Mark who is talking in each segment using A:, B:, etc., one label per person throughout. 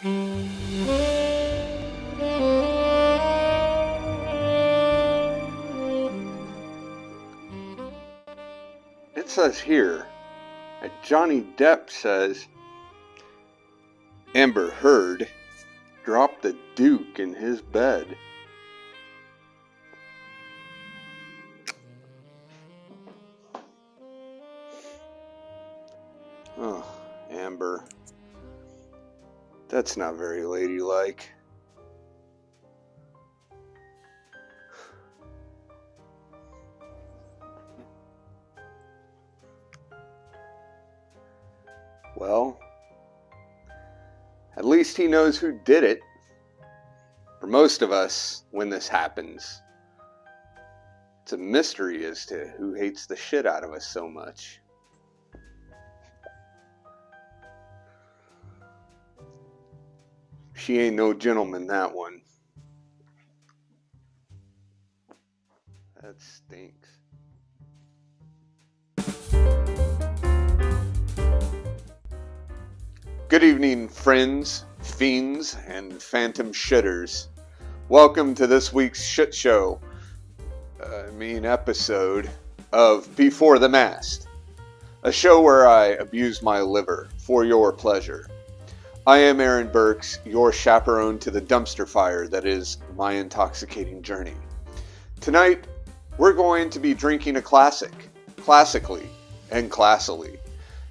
A: It says here that Johnny Depp says Amber Heard dropped the Duke in his bed. Oh, Amber. That's not very ladylike. Well, at least he knows who did it. For most of us, when this happens, it's a mystery as to who hates the shit out of us so much. She ain't no gentleman, that one. That stinks. Good evening, friends, fiends, and phantom shitters. Welcome to this week's shit show, episode of Before the Mast, a show where I abuse my liver for your pleasure. I am Aaron Burks, your chaperone to the dumpster fire that is my intoxicating journey. Tonight, we're going to be drinking a classic, classically and classily.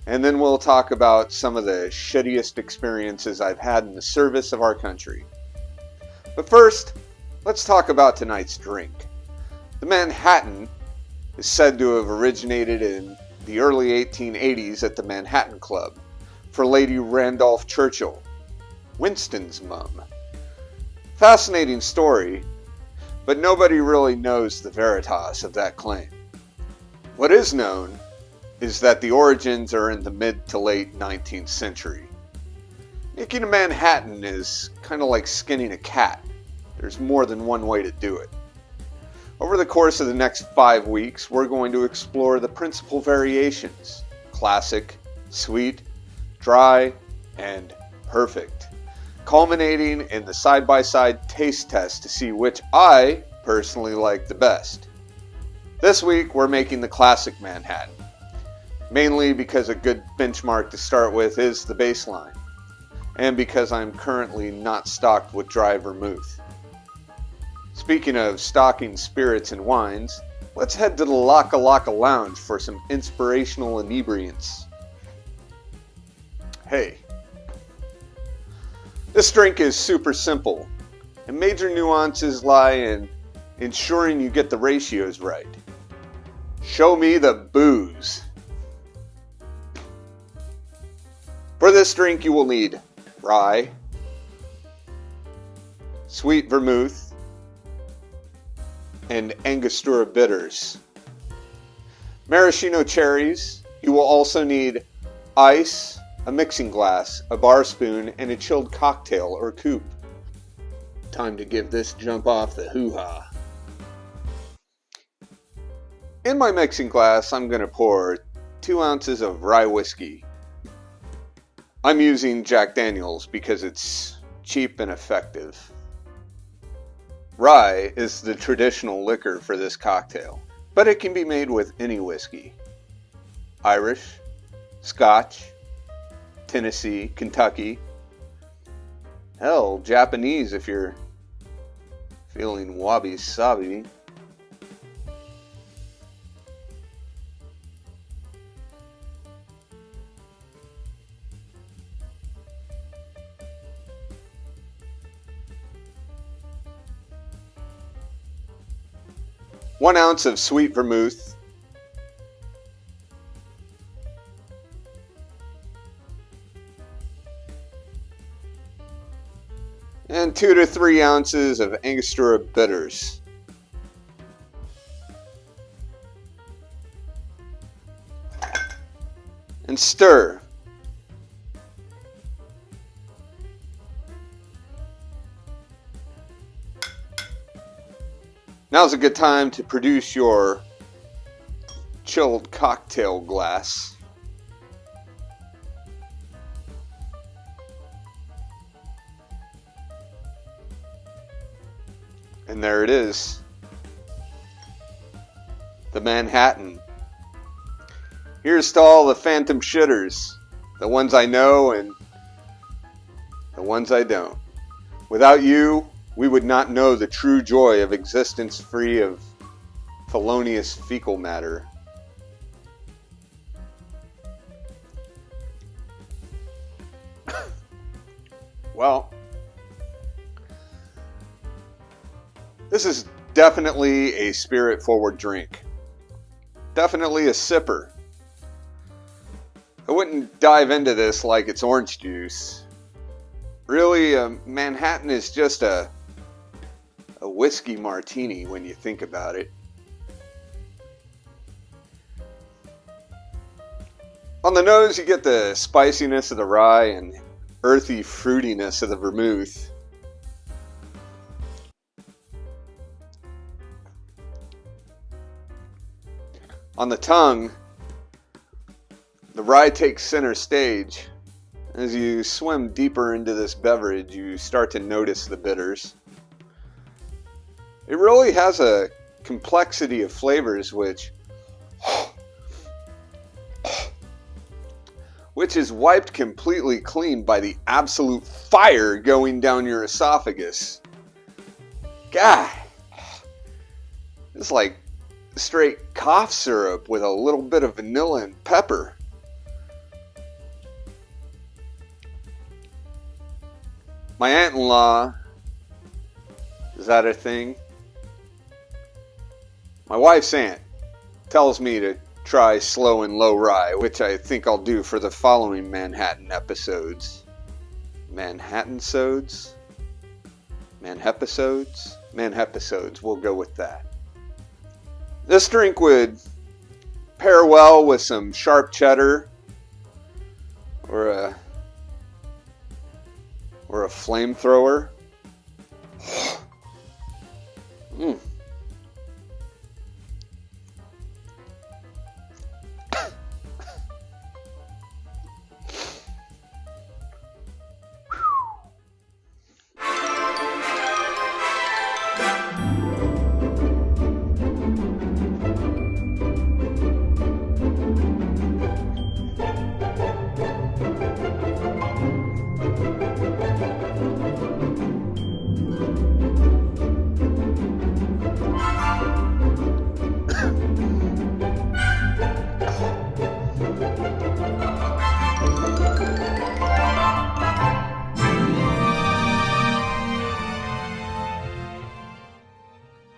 A: And then we'll talk about some of the shittiest experiences I've had in the service of our country. But first, let's talk about tonight's drink. The Manhattan is said to have originated in the early 1880s at the Manhattan Club for Lady Randolph Churchill, Winston's mum. Fascinating story, but nobody really knows the veritas of that claim. What is known is that the origins are in the mid to late 19th century. Making a Manhattan is kind of like skinning a cat. There's more than one way to do it. Over the course of the next 5 weeks, we're going to explore the principal variations: classic, sweet, dry, and perfect, culminating in the side-by-side taste test to see which I personally like the best. This week, we're making the classic Manhattan, mainly because a good benchmark to start with is the baseline, and because I'm currently not stocked with dry vermouth. Speaking of stocking spirits and wines, let's head to the Laka Laka Lounge for some inspirational inebriants. Hey, this drink is super simple, and major nuances lie in ensuring you get the ratios right. Show me the booze. For this drink, you will need rye, sweet vermouth, and Angostura bitters. Maraschino cherries. You will also need ice, a mixing glass, a bar spoon, and a chilled cocktail or coupe. Time to give this jump off the hoo-ha. In my mixing glass, I'm going to pour 2 ounces of rye whiskey. I'm using Jack Daniel's because it's cheap and effective. Rye is the traditional liquor for this cocktail, but it can be made with any whiskey. Irish, Scotch, Tennessee, Kentucky. Hell, Japanese if you're feeling wabi-sabi. One ounce of sweet vermouth, and 2 to 3 ounces of Angostura bitters. And stir. Now's a good time to produce your chilled cocktail glass. And there it is. The Manhattan. Here's to all the phantom shitters. The ones I know and the ones I don't. Without you, we would not know the true joy of existence free of felonious fecal matter. Well, this is definitely a spirit-forward drink. Definitely a sipper. I wouldn't dive into this like it's orange juice. Really, Manhattan is just a whiskey martini when you think about it. On the nose, you get the spiciness of the rye and earthy fruitiness of the vermouth. On the tongue, the rye takes center stage. As you swim deeper into this beverage, you start to notice the bitters. It really has a complexity of flavors which is wiped completely clean by the absolute fire going down your esophagus. God, it's like straight cough syrup with a little bit of vanilla and pepper. My aunt-in-law, is that a thing? My wife's aunt tells me to try slow and low rye, which I think I'll do for the following Manhattan episodes. Manhattan-sodes? Manhepisodes? Manhepisodes, we'll go with that. This drink would pair well with some sharp cheddar or a flamethrower.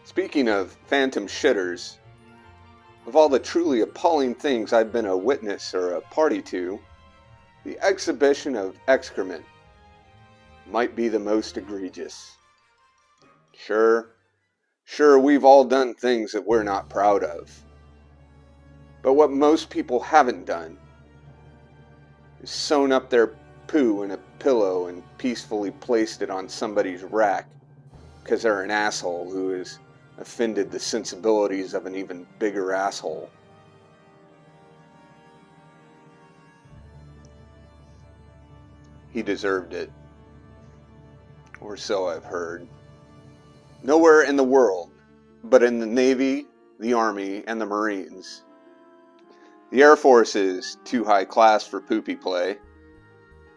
A: Speaking of phantom shitters, of all the truly appalling things I've been a witness or a party to, the exhibition of excrement might be the most egregious. Sure, we've all done things that we're not proud of. But what most people haven't done is sewn up their poo in a pillow and peacefully placed it on somebody's rack because they're an asshole who has offended the sensibilities of an even bigger asshole. He deserved it. Or so I've heard. Nowhere in the world, but in the Navy, the Army, and the Marines. The Air Force is too high class for poopy play.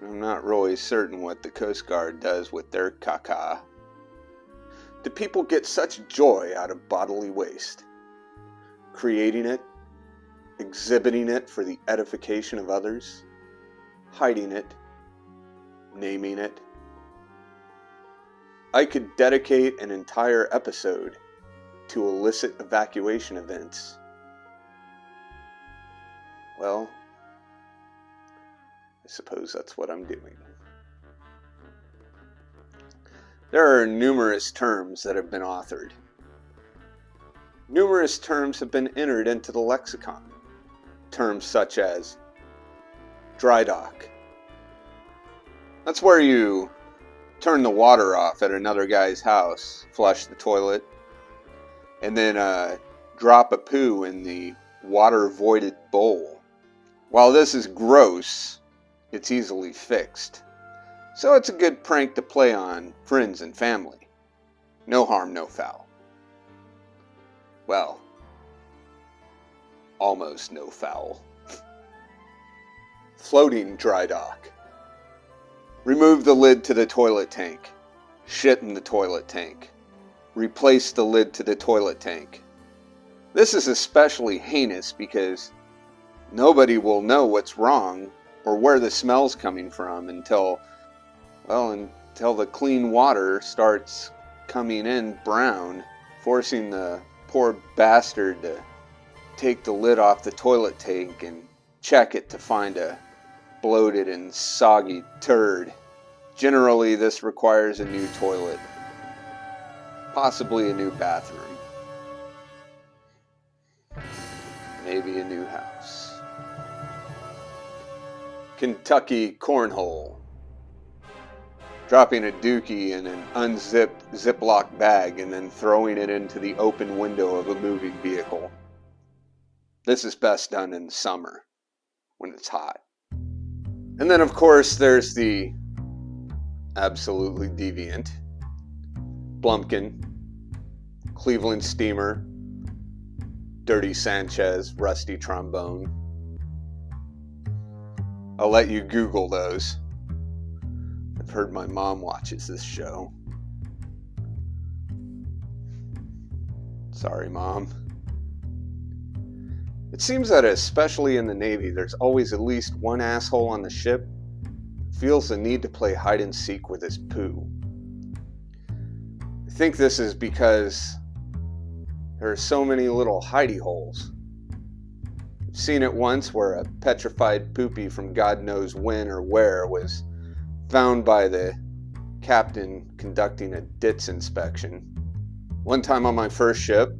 A: I'm not really certain what the Coast Guard does with their caca. Do people get such joy out of bodily waste? Creating it, exhibiting it for the edification of others, hiding it, naming it. I could dedicate an entire episode to illicit evacuation events. Well, I suppose that's what I'm doing. There are numerous terms that have been authored. Numerous terms have been entered into the lexicon. Terms such as dry dock. That's where you turn the water off at another guy's house, flush the toilet, and then drop a poo in the water-voided bowl. While this is gross, it's easily fixed. So it's a good prank to play on friends and family. No harm, no foul. Well, almost no foul. Floating dry dock. Remove the lid to the toilet tank. Shit in the toilet tank. Replace the lid to the toilet tank. This is especially heinous because nobody will know what's wrong or where the smell's coming from until the clean water starts coming in brown, forcing the poor bastard to take the lid off the toilet tank and check it to find a bloated and soggy turd. Generally, this requires a new toilet, possibly a new bathroom, maybe a new house. Kentucky cornhole. Dropping a dookie in an unzipped Ziploc bag and then throwing it into the open window of a moving vehicle. This is best done in the summer when it's hot. And then, of course, there's the absolutely deviant Blumpkin, Cleveland Steamer, Dirty Sanchez, Rusty Trombone. I'll let you Google those. I've heard my mom watches this show. Sorry, Mom. It seems that especially in the Navy, there's always at least one asshole on the ship who feels the need to play hide and seek with his poo. I think this is because there are so many little hidey holes. I've seen it once where a petrified poopy from God knows when or where was found by the captain conducting a DITS inspection. One time on my first ship,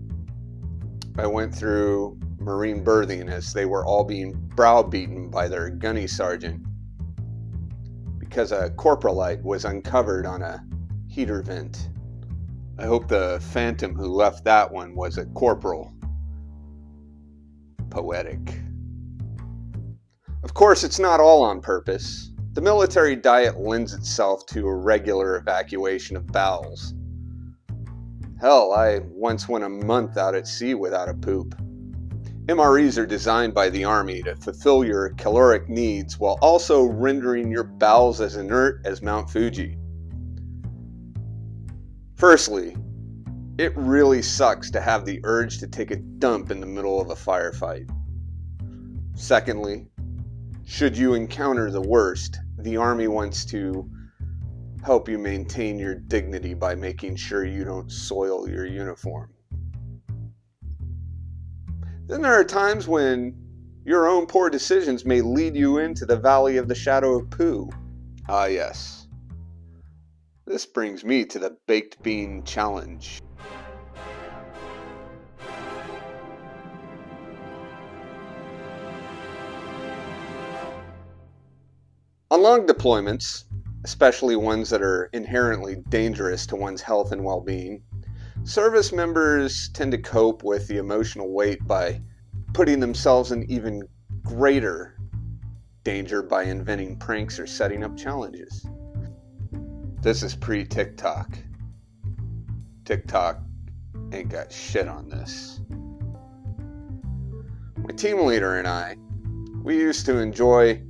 A: I went through Marine berthing as they were all being browbeaten by their gunny sergeant because a corporalite was uncovered on a heater vent. I hope the phantom who left that one was a corporal. Poetic. Of course, it's not all on purpose. The military diet lends itself to a regular evacuation of bowels. Hell, I once went a month out at sea without a poop. MREs are designed by the Army to fulfill your caloric needs while also rendering your bowels as inert as Mount Fuji. Firstly, it really sucks to have the urge to take a dump in the middle of a firefight. Secondly, should you encounter the worst, the Army wants to help you maintain your dignity by making sure you don't soil your uniform. Then there are times when your own poor decisions may lead you into the valley of the shadow of poo. Ah, yes. This brings me to the baked bean challenge. On long deployments, especially ones that are inherently dangerous to one's health and well-being, service members tend to cope with the emotional weight by putting themselves in even greater danger by inventing pranks or setting up challenges. This is pre-TikTok. TikTok ain't got shit on this. My team leader and I, we used to enjoy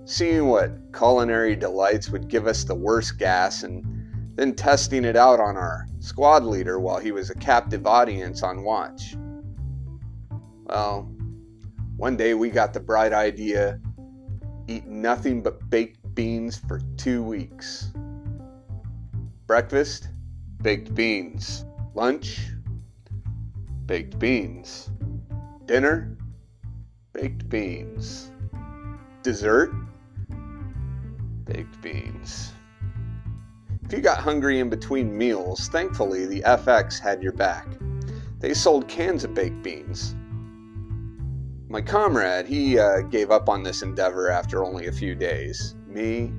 A: seeing what culinary delights would give us the worst gas and then testing it out on our squad leader while he was a captive audience on watch. Well, one day we got the bright idea, eat nothing but baked beans for 2 weeks. Breakfast, baked beans. Lunch, baked beans. Dinner, baked beans. Dessert, baked beans. If you got hungry in between meals, thankfully the FX had your back. They sold cans of baked beans. My comrade, he gave up on this endeavor after only a few days. Me,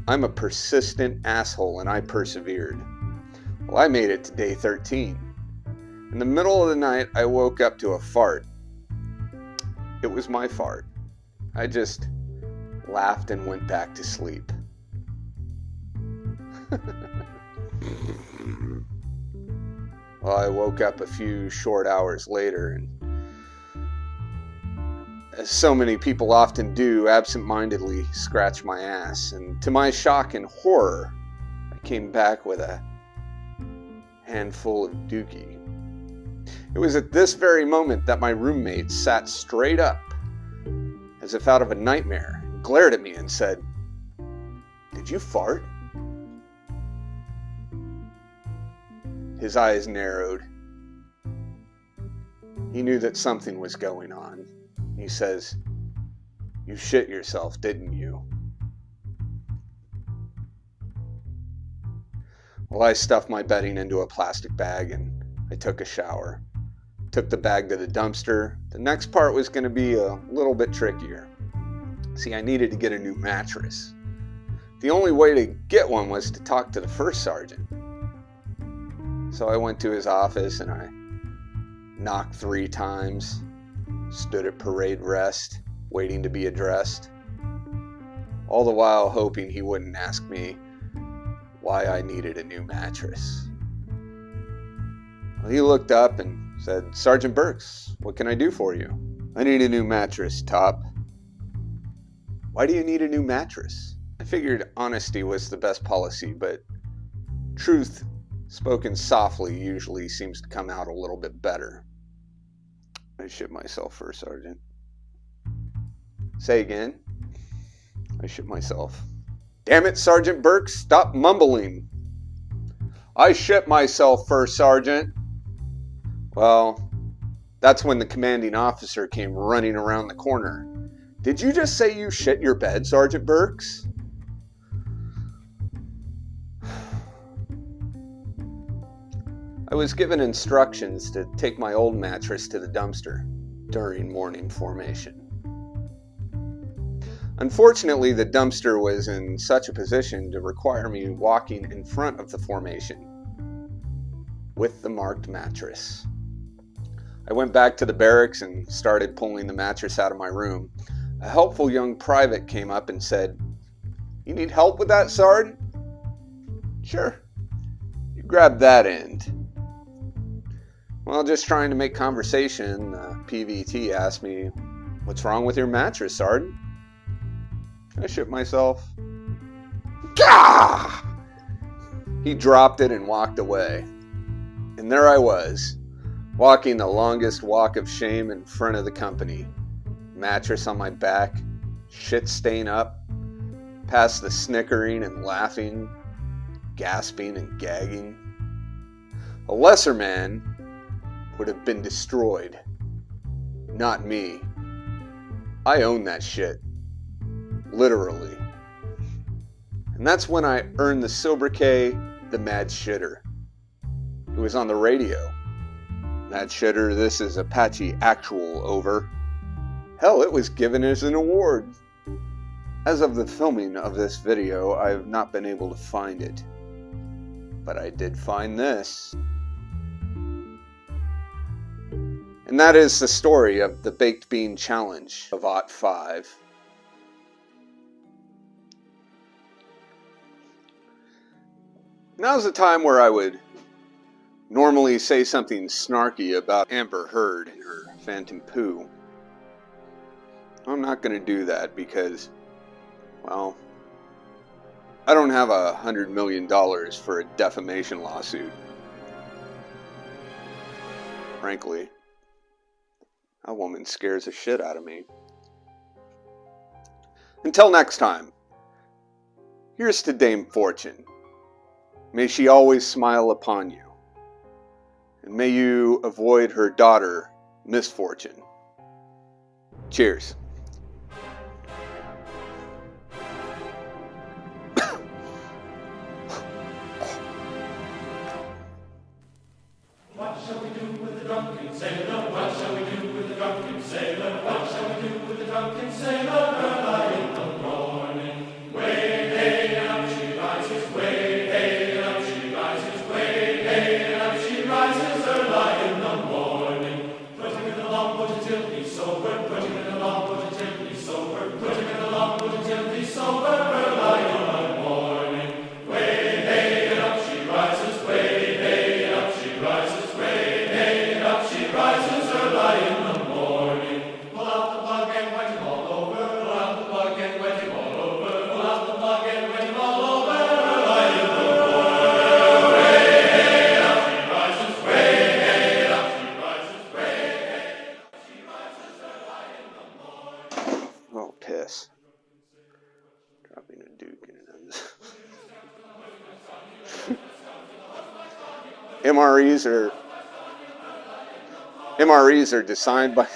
A: I'm a persistent asshole and I persevered. Well, I made it to day 13. In the middle of the night, I woke up to a fart. It was my fart. I just laughed and went back to sleep. Well, I woke up a few short hours later, and as so many people often do, absent-mindedly scratched my ass. And to my shock and horror, I came back with a handful of dookie. It was at this very moment that my roommate sat straight up, as if out of a nightmare, and glared at me and said, "Did you fart?" His eyes narrowed. He knew that something was going on. He says, "You shit yourself, didn't you?" Well, I stuffed my bedding into a plastic bag and I took a shower. Took the bag to the dumpster. The next part was going to be a little bit trickier. See, I needed to get a new mattress. The only way to get one was to talk to the first sergeant. So I went to his office and I knocked 3 times, stood at parade rest, waiting to be addressed, all the while hoping he wouldn't ask me why I needed a new mattress. Well, he looked up and said, "Sergeant Burks, what can I do for you?" "I need a new mattress, Top." "Why do you need a new mattress?" I figured honesty was the best policy, but truth spoken softly usually seems to come out a little bit better. "I shit myself first, Sergeant." "Say again." "I shit myself." "Damn it, Sergeant Burks, stop mumbling." "I shit myself first, Sergeant." Well, that's when the commanding officer came running around the corner. "Did you just say you shit your bed, Sergeant Burks?" I was given instructions to take my old mattress to the dumpster during morning formation. Unfortunately, the dumpster was in such a position to require me walking in front of the formation with the marked mattress. I went back to the barracks and started pulling the mattress out of my room. A helpful young private came up and said, "You need help with that, Sergeant?" "Sure. You grab that end." Well, just trying to make conversation, the PVT asked me, "What's wrong with your mattress, Sergeant?" "I shit myself." Gah! He dropped it and walked away. And there I was, walking the longest walk of shame in front of the company. Mattress on my back, shit stain up, past the snickering and laughing, gasping and gagging. A lesser man would have been destroyed. Not me. I own that shit. Literally. And that's when I earned the sobriquet, the Mad Shitter. It was on the radio. "Mad Shitter, this is Apache Actual, over." Hell, it was given as an award. As of the filming of this video, I have not been able to find it. But I did find this. And that is the story of the Baked Bean Challenge of '05. Now's the time where I would normally say something snarky about Amber Heard and her phantom poo. I'm not going to do that because, well, I don't have $100 million for a defamation lawsuit. Frankly, that woman scares the shit out of me. Until next time, here's to Dame Fortune. May she always smile upon you, and may you avoid her daughter, Misfortune. Cheers.
B: What shall we do with the drunken sailor? What shall we do with the drunken sailor? What shall we do with the drunken sailor? Early in the morning, way hey and up she rises. Way hey and up she rises. Way hey and up she rises. Early in the morning, putting in the longboat until he's sober. Putting in the longboat
A: this. Dropping a Duke in an MREs are designed by